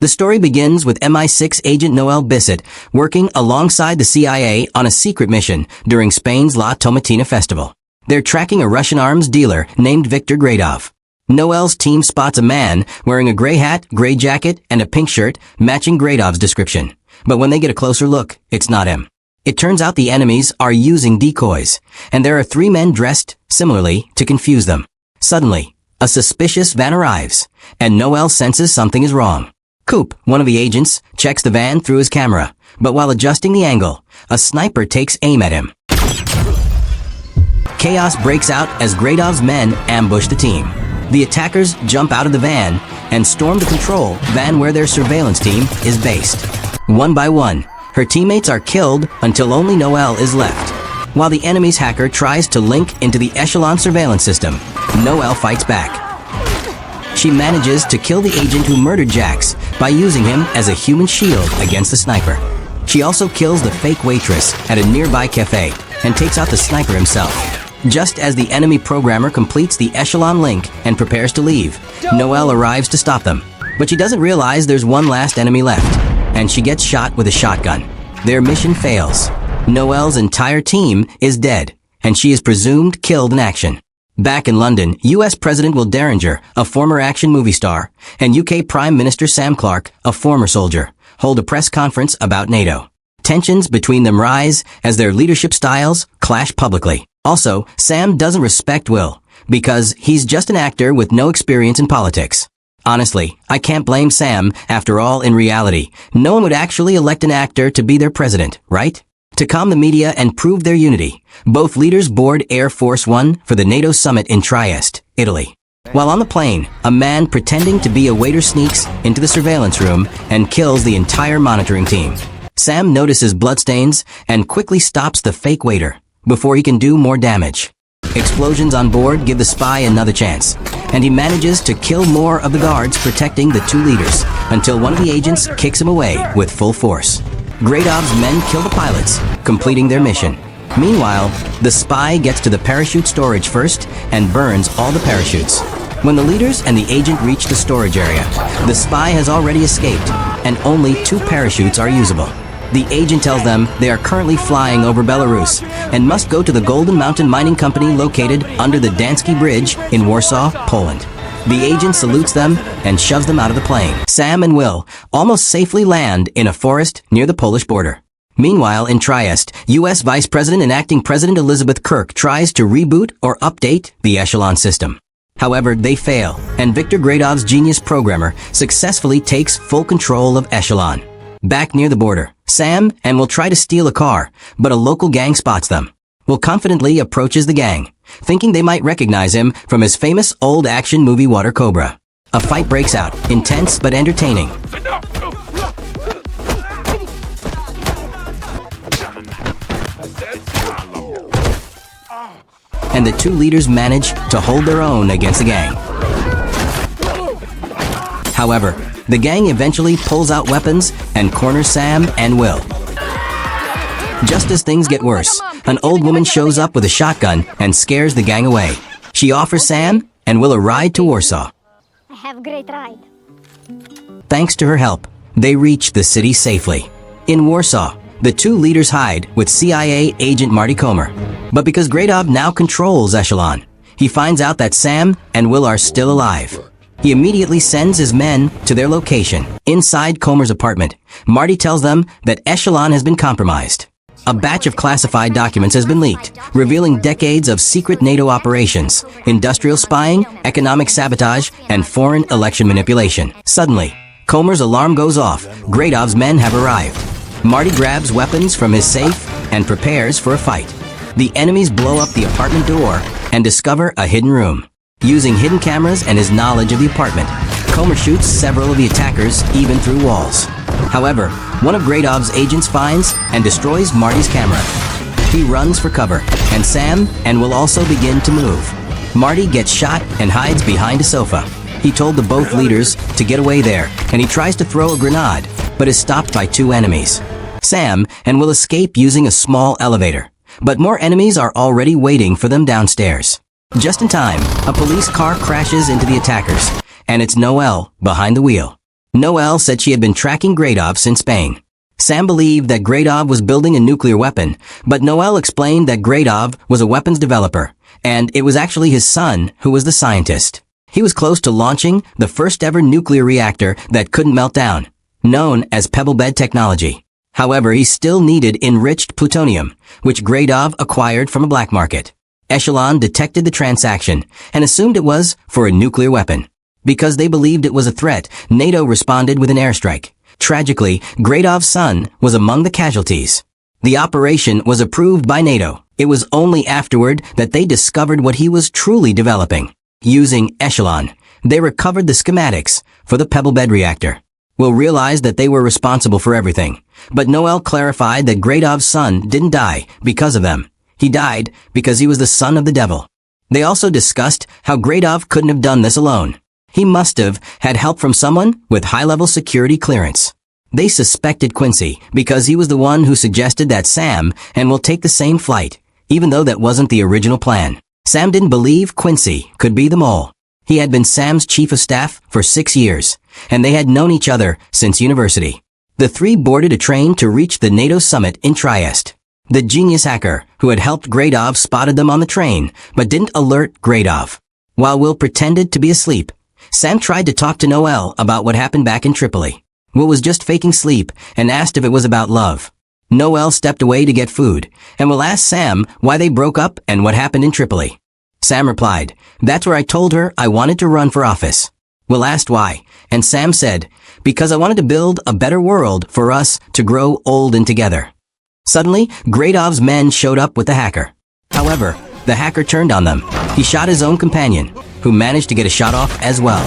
The story begins with MI6 agent Noel Bissett working alongside the CIA on a secret mission during Spain's La Tomatina festival. They're tracking a Russian arms dealer named Viktor Gradov. Noel's team spots a man wearing a gray hat, gray jacket, and a pink shirt matching Gradov's description. But when they get a closer look, it's not him. It turns out the enemies are using decoys, and there are 3 men dressed similarly to confuse them. Suddenly, a suspicious van arrives, and Noel senses something is wrong. Coop, one of the agents, checks the van through his camera, but while adjusting the angle, a sniper takes aim at him. Chaos breaks out as Gradov's men ambush the team. The attackers jump out of the van and storm the control van where their surveillance team is based. One by one, her teammates are killed until only Noel is left. While the enemy's hacker tries to link into the Echelon surveillance system, Noel fights back. She manages to kill the agent who murdered Jax by using him as a human shield against the sniper. She also kills the fake waitress at a nearby cafe and takes out the sniper himself. Just as the enemy programmer completes the Echelon link and prepares to leave, Noel arrives to stop them. But she doesn't realize there's one last enemy left, and she gets shot with a shotgun. Their mission fails. Noel's entire team is dead, and she is presumed killed in action. Back in London, US President Will Derringer, a former action movie star, and UK Prime Minister Sam Clarke, a former soldier, hold a press conference about NATO. Tensions between them rise as their leadership styles clash publicly. Also, Sam doesn't respect Will, because he's just an actor with no experience in politics. Honestly, I can't blame Sam. After all, in reality, no one would actually elect an actor to be their president, right? To calm the media and prove their unity, both leaders board Air Force One for the NATO summit in Trieste, Italy. While on the plane, a man pretending to be a waiter sneaks into the surveillance room and kills the entire monitoring team. Sam notices bloodstains and quickly stops the fake waiter before he can do more damage. Explosions on board give the spy another chance, and he manages to kill more of the guards protecting the 2 leaders until one of the agents kicks him away with full force. Gradov's men kill the pilots, completing their mission. Meanwhile, the spy gets to the parachute storage first and burns all the parachutes. When the leaders and the agent reach the storage area, the spy has already escaped, and only 2 parachutes are usable. The agent tells them they are currently flying over Belarus and must go to the Golden Mountain Mining Company located under the Danski Bridge in Warsaw, Poland. The agent salutes them and shoves them out of the plane. Sam and Will almost safely land in a forest near the Polish border. Meanwhile, in Trieste, U.S. Vice President and Acting President Elizabeth Kirk tries to reboot or update the Echelon system. However, they fail, and Viktor Gradov's genius programmer successfully takes full control of Echelon. Back near the border, Sam and Will try to steal a car, but a local gang spots them. Will confidently approaches the gang, thinking they might recognize him from his famous old action movie Water Cobra. A fight breaks out, intense but entertaining. And the 2 leaders manage to hold their own against the gang. However, the gang eventually pulls out weapons and corners Sam and Will. Just as things get worse, an old woman shows up with a shotgun and scares the gang away. She offers Sam and Will a ride to Warsaw. I have a great ride. Thanks to her help, they reach the city safely. In Warsaw, the 2 leaders hide with CIA agent Marty Comer. But because Gradov now controls Echelon, he finds out that Sam and Will are still alive. He immediately sends his men to their location. Inside Comer's apartment, Marty tells them that Echelon has been compromised. A batch of classified documents has been leaked, revealing decades of secret NATO operations, industrial spying, economic sabotage, and foreign election manipulation. Suddenly, Comer's alarm goes off. Gradov's men have arrived. Marty grabs weapons from his safe and prepares for a fight. The enemies blow up the apartment door and discover a hidden room. Using hidden cameras and his knowledge of the apartment, Comer shoots several of the attackers even through walls. However, one of Gradov's agents finds and destroys Marty's camera. He runs for cover, and Sam and Will also begin to move. Marty gets shot and hides behind a sofa. He told the both leaders to get away there, and he tries to throw a grenade, but is stopped by 2 enemies. Sam and Will escape using a small elevator, but more enemies are already waiting for them downstairs. Just in time, a police car crashes into the attackers, and it's Noel behind the wheel. Noelle said she had been tracking Gradov since Spain. Sam believed that Gradov was building a nuclear weapon, but Noelle explained that Gradov was a weapons developer, and it was actually his son who was the scientist. He was close to launching the first ever nuclear reactor that couldn't melt down, known as pebble bed technology. However, he still needed enriched plutonium, which Gradov acquired from a black market. Echelon detected the transaction and assumed it was for a nuclear weapon. Because they believed it was a threat, NATO responded with an airstrike. Tragically, Gradov's son was among the casualties. The operation was approved by NATO. It was only afterward that they discovered what he was truly developing. Using Echelon, they recovered the schematics for the pebble bed reactor. Will realized that they were responsible for everything. But Noelle clarified that Gradov's son didn't die because of them. He died because he was the son of the devil. They also discussed how Gradov couldn't have done this alone. He must have had help from someone with high-level security clearance. They suspected Quincy because he was the one who suggested that Sam and Will take the same flight, even though that wasn't the original plan. Sam didn't believe Quincy could be the mole. He had been Sam's chief of staff for 6 years, and they had known each other since university. The three boarded a train to reach the NATO summit in Trieste. The genius hacker who had helped Gradov spotted them on the train, but didn't alert Gradov. While Will pretended to be asleep, Sam tried to talk to Noelle about what happened back in Tripoli. Will was just faking sleep and asked if it was about love. Noelle stepped away to get food, and Will asked Sam why they broke up and what happened in Tripoli. Sam replied, "That's where I told her I wanted to run for office." Will asked why, and Sam said, "Because I wanted to build a better world for us to grow old and together." Suddenly, Gradov's men showed up with the hacker. However, the hacker turned on them. He shot his own companion, who managed to get a shot off as well.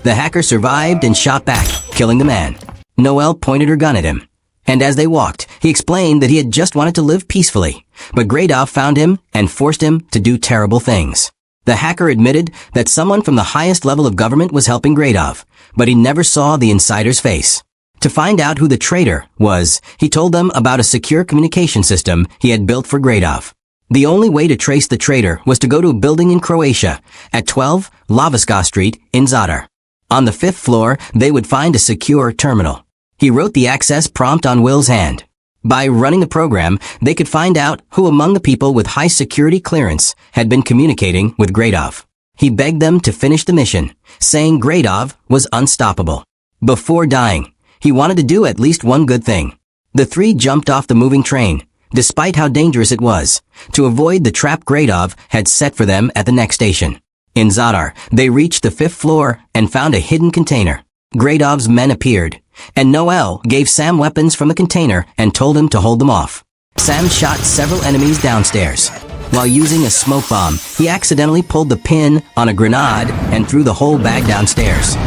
The hacker survived and shot back, killing the man. Noelle pointed her gun at him. And as they walked, he explained that he had just wanted to live peacefully. But Gradov found him and forced him to do terrible things. The hacker admitted that someone from the highest level of government was helping Gradov, but he never saw the insider's face. To find out who the traitor was, he told them about a secure communication system he had built for Gradov. The only way to trace the traitor was to go to a building in Croatia at 12 Lavoska Street in Zadar. On the 5th floor, they would find a secure terminal. He wrote the access prompt on Will's hand. By running the program, they could find out who among the people with high security clearance had been communicating with Gradov. He begged them to finish the mission, saying Gradov was unstoppable. Before dying, he wanted to do at least one good thing. The three jumped off the moving train, despite how dangerous it was, to avoid the trap Gradov had set for them at the next station. In Zadar, they reached the 5th floor and found a hidden container. Gradov's men appeared, and Noelle gave Sam weapons from the container and told him to hold them off. Sam shot several enemies downstairs. While using a smoke bomb, he accidentally pulled the pin on a grenade and threw the whole bag downstairs.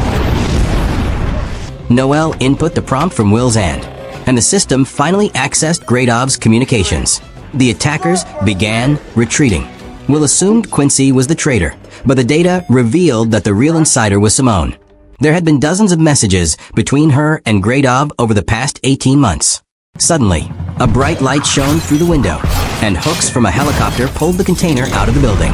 Noelle input the prompt from Will's hand, and the system finally accessed Gradov's communications. The attackers began retreating. Will assumed Quincy was the traitor, but the data revealed that the real insider was Simone. There had been dozens of messages between her and Gradov over the past 18 months. Suddenly, a bright light shone through the window, and hooks from a helicopter pulled the container out of the building.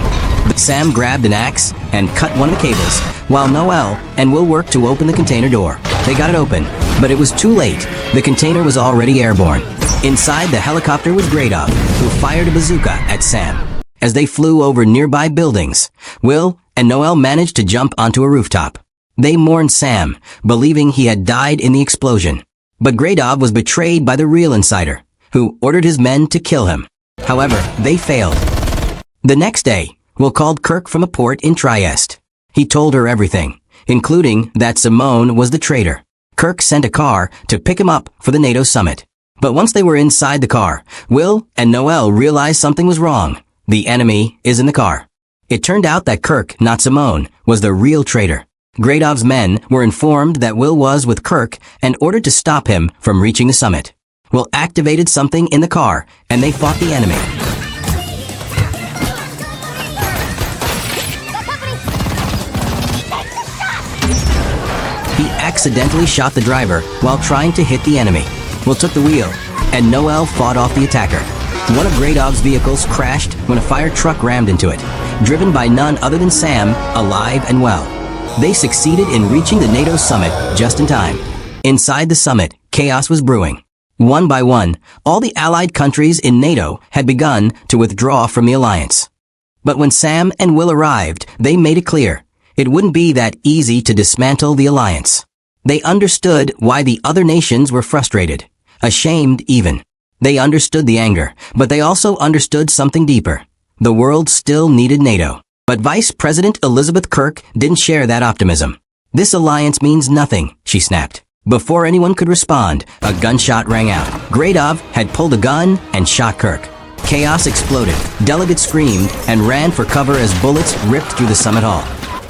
Sam grabbed an axe and cut one of the cables, while Noelle and Will worked to open the container door. They got it open, but it was too late. The container was already airborne. Inside the helicopter was Gradov, who fired a bazooka at Sam. As they flew over nearby buildings, Will and Noelle managed to jump onto a rooftop. They mourned Sam, believing he had died in the explosion. But Gradov was betrayed by the real insider, who ordered his men to kill him. However, they failed. The next day, Will called Kirk from a port in Trieste. He told her everything, including that Simone was the traitor. Kirk sent a car to pick him up for the NATO summit. But once they were inside the car, Will and Noelle realized something was wrong. The enemy is in the car. It turned out that Kirk, not Simone, was the real traitor. Gradov's men were informed that Will was with Kirk and ordered to stop him from reaching the summit. Will activated something in the car, and they fought the enemy. He accidentally shot the driver while trying to hit the enemy. Will took the wheel, and Noelle fought off the attacker. One of Gradov's vehicles crashed when a fire truck rammed into it, driven by none other than Sam, alive and well. They succeeded in reaching the NATO summit just in time. Inside the summit, chaos was brewing. One by one, all the allied countries in NATO had begun to withdraw from the alliance. But when Sam and Will arrived, they made it clear it wouldn't be that easy to dismantle the alliance. They understood why the other nations were frustrated, ashamed even. They understood the anger, but they also understood something deeper. The world still needed NATO. But Vice President Elizabeth Kirk didn't share that optimism. "This alliance means nothing," she snapped. Before anyone could respond, a gunshot rang out. Gradov had pulled a gun and shot Kirk. Chaos exploded. Delegates screamed and ran for cover as bullets ripped through the summit hall.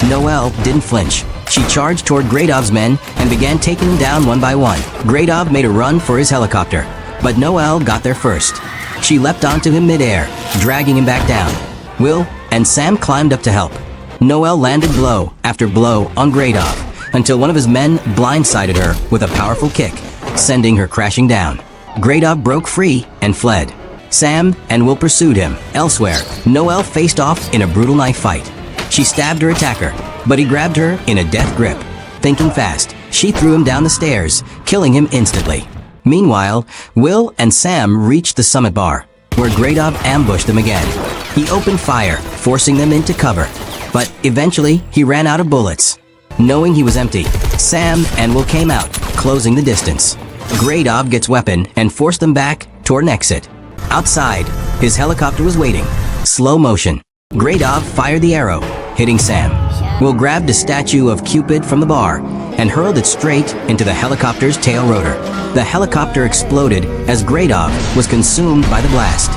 Noel didn't flinch. She charged toward Gradov's men and began taking them down one by one. Gradov made a run for his helicopter, but Noel got there first. She leapt onto him midair, dragging him back down. Will and Sam climbed up to help. Noel landed blow after blow on Gradov until one of his men blindsided her with a powerful kick, sending her crashing down. Gradov broke free and fled. Sam and Will pursued him. Elsewhere, Noel faced off in a brutal knife fight. She stabbed her attacker, but he grabbed her in a death grip. Thinking fast, she threw him down the stairs, killing him instantly. Meanwhile, Will and Sam reached the summit bar, where Gradov ambushed them again. He opened fire, forcing them into cover. But eventually, he ran out of bullets. Knowing he was empty, Sam and Will came out, closing the distance. Gradov gets weapon and forced them back toward an exit. Outside, his helicopter was waiting. Slow motion. Gradov fired the arrow, hitting Sam. Will grabbed a statue of Cupid from the bar and hurled it straight into the helicopter's tail rotor. The helicopter exploded as Gradov was consumed by the blast.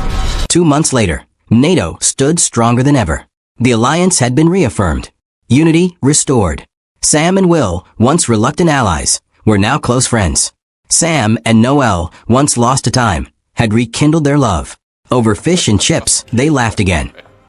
2 months later, NATO stood stronger than ever. The alliance had been reaffirmed. Unity restored. Sam and Will, once reluctant allies, were now close friends. Sam and Noel, once lost to time, had rekindled their love. Over fish and chips, they laughed again.